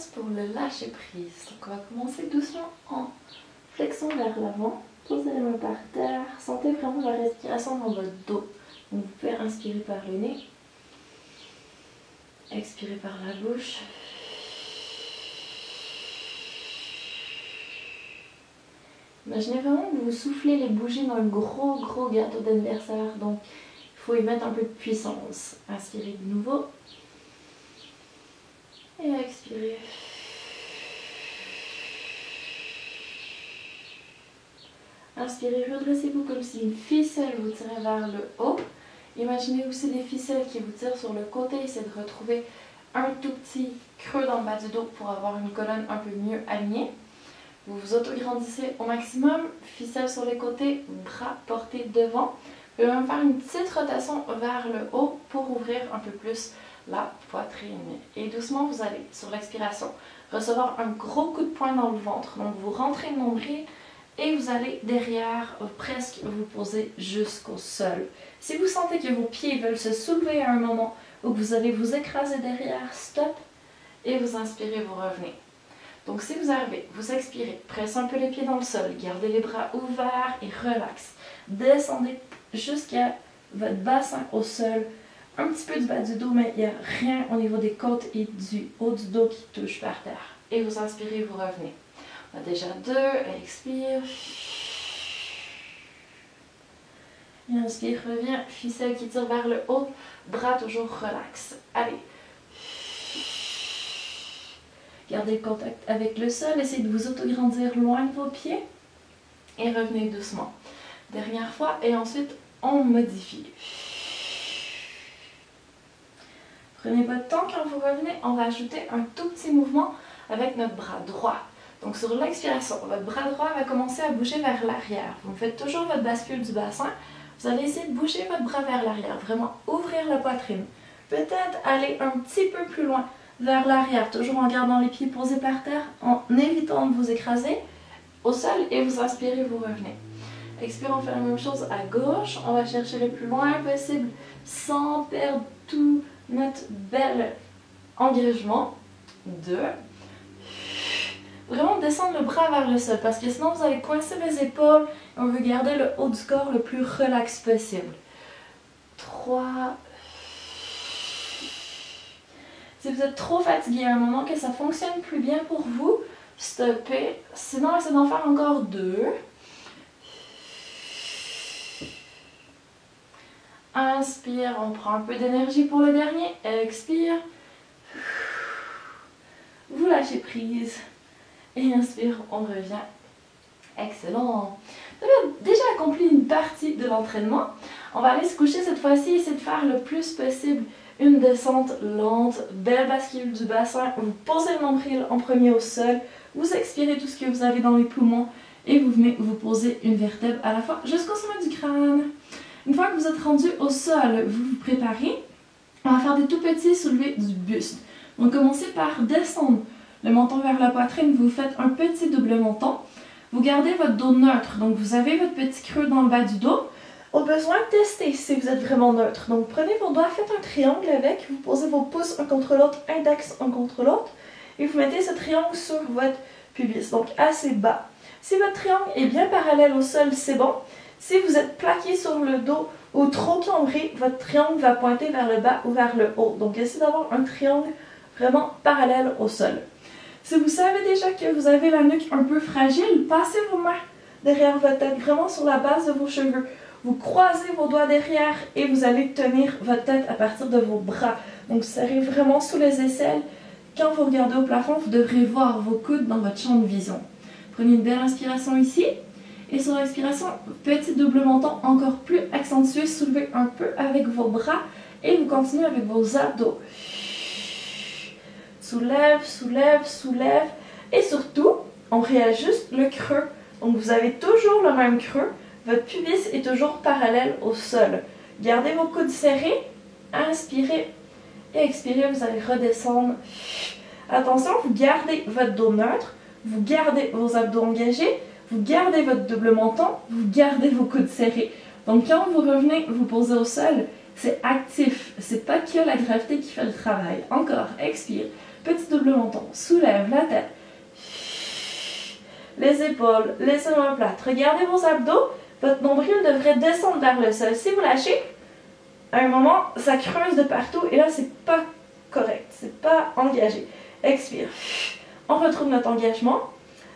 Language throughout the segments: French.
Pour le lâcher prise, donc on va commencer doucement en flexion vers l'avant, posez les mains par terre, sentez vraiment la respiration dans votre dos. Donc vous pouvez inspirer par le nez, expirer par la bouche. Imaginez vraiment que vous soufflez les bougies dans un gros gâteau d'anniversaire, donc il faut y mettre un peu de puissance. Inspirez de nouveau et expirez. Inspirez, redressez-vous comme si une ficelle vous tirait vers le haut. Imaginez aussi des ficelles qui vous tirent sur le côté. Essayez de retrouver un tout petit creux dans le bas du dos pour avoir une colonne un peu mieux alignée. Vous vous autograndissez au maximum, ficelle sur les côtés, bras portés devant. Vous pouvez même faire une petite rotation vers le haut pour ouvrir un peu plus la poitrine. Et doucement, vous allez, sur l'expiration, recevoir un gros coup de poing dans le ventre. Donc vous rentrez le nombril et vous allez derrière presque vous poser jusqu'au sol. Si vous sentez que vos pieds veulent se soulever à un moment ou que vous allez vous écraser derrière, stop et vous inspirez, vous revenez. Donc si vous arrivez, vous expirez, pressez un peu les pieds dans le sol, gardez les bras ouverts et relax. Descendez jusqu'à votre bassin au sol, un petit peu du bas du dos, mais il n'y a rien au niveau des côtes et du haut du dos qui touche par terre. Et vous inspirez, vous revenez. On a déjà 2, expire. Et inspire, reviens, ficelle qui tire vers le haut, bras toujours relax. Allez. Gardez le contact avec le sol, essayez de vous autograndir loin de vos pieds et revenez doucement. Dernière fois et ensuite on modifie. Prenez votre temps, quand vous revenez, on va ajouter un tout petit mouvement avec notre bras droit. Donc sur l'expiration, votre bras droit va commencer à bouger vers l'arrière. Vous faites toujours votre bascule du bassin. Vous allez essayer de bouger votre bras vers l'arrière, vraiment ouvrir la poitrine. Peut-être aller un petit peu plus loin vers l'arrière, toujours en gardant les pieds posés par terre, en évitant de vous écraser au sol et vous inspirez, vous revenez. Expire, on fait la même chose à gauche. On va chercher le plus loin possible sans perdre tout notre bel engagement. 2. Vraiment descendre le bras vers le sol parce que sinon vous allez coincer les épaules et on veut garder le haut du corps le plus relax possible. 3. Si vous êtes trop fatigué à un moment que ça ne fonctionne plus bien pour vous, stoppez. Sinon, essayez d'en faire encore 2. Inspire, on prend un peu d'énergie pour le dernier. Expire. Vous lâchez prise. Et inspire, on revient. Excellent. Vous avez déjà accompli une partie de l'entraînement. On va aller se coucher cette fois-ci, essayer de faire le plus possible une descente lente, belle bascule du bassin. Vous posez le nombril en premier au sol, vous expirez tout ce que vous avez dans les poumons et vous venez vous poser une vertèbre à la fois jusqu'au sommet du crâne. Une fois que vous êtes rendu au sol, vous vous préparez. On va faire des tout petits soulevés du buste. Donc commencez par descendre le menton vers la poitrine, vous faites un petit double menton. Vous gardez votre dos neutre, donc vous avez votre petit creux dans le bas du dos. Au besoin, testez si vous êtes vraiment neutre. Donc prenez vos doigts, faites un triangle avec, vous posez vos pouces un contre l'autre, index un contre l'autre, et vous mettez ce triangle sur votre pubis, donc assez bas. Si votre triangle est bien parallèle au sol, c'est bon. Si vous êtes plaqué sur le dos ou trop cambré, votre triangle va pointer vers le bas ou vers le haut. Donc essayez d'avoir un triangle vraiment parallèle au sol. Si vous savez déjà que vous avez la nuque un peu fragile, passez vos mains derrière votre tête, vraiment sur la base de vos cheveux. Vous croisez vos doigts derrière et vous allez tenir votre tête à partir de vos bras. Donc serrez vraiment sous les aisselles. Quand vous regardez au plafond, vous devrez voir vos coudes dans votre champ de vision. Prenez une belle inspiration ici. Et sur l'expiration, petit double menton encore plus accentué, soulevez un peu avec vos bras et vous continuez avec vos abdos. Soulève, soulève, soulève. Et surtout, on réajuste le creux. Donc vous avez toujours le même creux. Votre pubis est toujours parallèle au sol. Gardez vos coudes serrés. Inspirez et expirez. Vous allez redescendre. Attention, vous gardez votre dos neutre. Vous gardez vos abdos engagés. Vous gardez votre double menton. Vous gardez vos coudes serrés. Donc quand vous revenez vous posez au sol, c'est actif. C'est pas que la gravité qui fait le travail. Encore, expire. petit double menton. Soulève la tête. Les épaules, les omoplates. Regardez vos abdos. Votre nombril devrait descendre vers le sol. Si vous lâchez, à un moment, ça creuse de partout et là, c'est pas correct. C'est pas engagé. Expire. On retrouve notre engagement.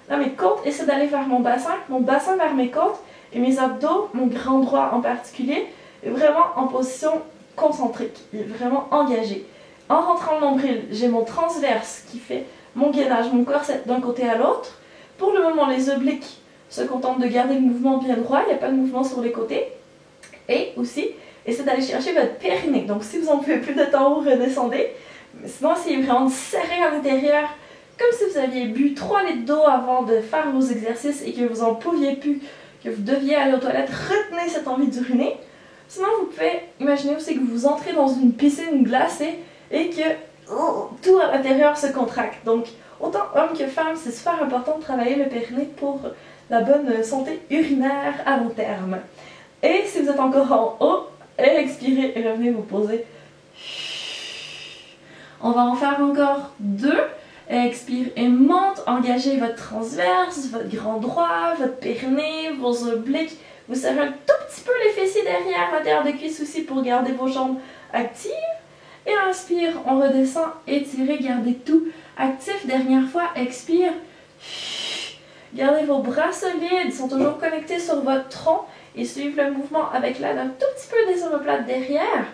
Là, mes côtes essaient d'aller vers mon bassin vers mes côtes et mes abdos, mon grand droit en particulier, est vraiment en position concentrique. Il est vraiment engagé. En rentrant le nombril, j'ai mon transverse qui fait mon gainage, mon corset d'un côté à l'autre. Pour le moment, les obliques se contentent de garder le mouvement bien droit, il n'y a pas de mouvement sur les côtés. Et aussi, essayez d'aller chercher votre périnée. Donc si vous en pouvez plus de temps, vous redescendez. Mais sinon, essayez vraiment de serrer à l'intérieur, comme si vous aviez bu 3 litres d'eau avant de faire vos exercices et que vous en pouviez plus, que vous deviez aller aux toilettes. Retenez cette envie d'uriner. Sinon, vous pouvez imaginer aussi que vous entrez dans une piscine glacée et que tout à l'intérieur se contracte. Donc, autant homme que femme, c'est super important de travailler le périnée pour la bonne santé urinaire à long terme. Et si vous êtes encore en haut, expirez et revenez vous poser. On va en faire encore 2. Expire et monte. Engagez votre transverse, votre grand droit, votre périnée, vos obliques. Vous serrez un tout petit peu les fessiers derrière, l'intérieur des cuisses aussi pour garder vos jambes actives. Et inspire, on redescend, étirez, gardez tout actif. Dernière fois, expire. Gardez vos bras solides, ils sont toujours connectés sur votre tronc et suivez le mouvement avec l'aide d'un tout petit peu des omoplates derrière.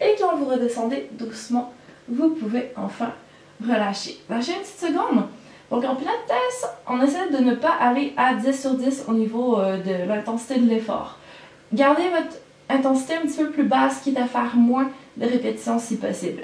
Et quand vous redescendez doucement, vous pouvez enfin relâcher. Lâchez une petite seconde. Donc en pilates, on essaie de ne pas aller à 10 sur 10 au niveau de l'intensité de l'effort. Gardez votre intensité un petit peu plus basse, quitte à faire moins de répétitions si possible.